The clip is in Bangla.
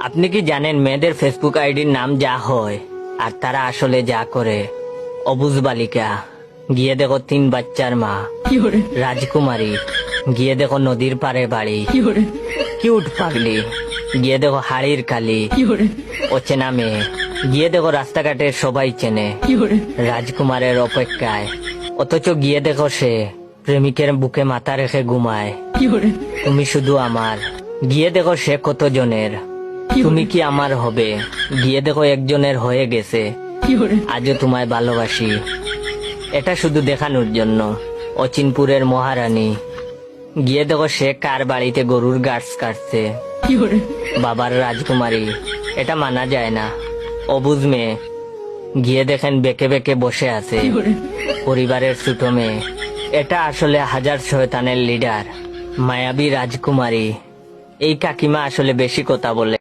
আপনি কি জানেন মেয়েদের ফেসবুক আইডির নাম যা হয় আর তারা আসলে যা করে? অবুজ বালিকা, গিয়ে দেখো 3 বাচ্চার মা। রাজকুমারী, গিয়ে দেখো নদীর পারে বাড়ি। কিউট পাগলি, গিয়ে দেখো হাড়ির কালি। অচেনা মেয়ে, গিয়ে দেখো রাস্তাঘাটের সবাই চেনে। রাজকুমারের অপেক্ষায়, অথচ গিয়ে দেখো সে প্রেমিকের বুকে মাথা রেখে ঘুমায়। তুমি শুধু আমার, গিয়ে দেখো সে কত জনের। তুমি কি আমার হবে? গিয়ে দেখো একজনের হয়ে গেছে। আজও তোমায় ভালোবাসি। এটা শুধু দেখানোর জন্য। অচিনপুরের মহারানী, গিয়ে দেখো সে কার বাড়িতে গরুর গাছ কাটছে। বাবার রাজকুমারী, এটা মানা যায় না। অবুঝ মেয়ে, গিয়ে দেখেন বেঁকে বেঁকে বসে আছে। পরিবারের ছোট মেয়ে, এটা আসলে হাজার শয়তানের লিডার। মায়াবী রাজকুমারী, এই কাকিমা আসলে বেশি কথা বলে।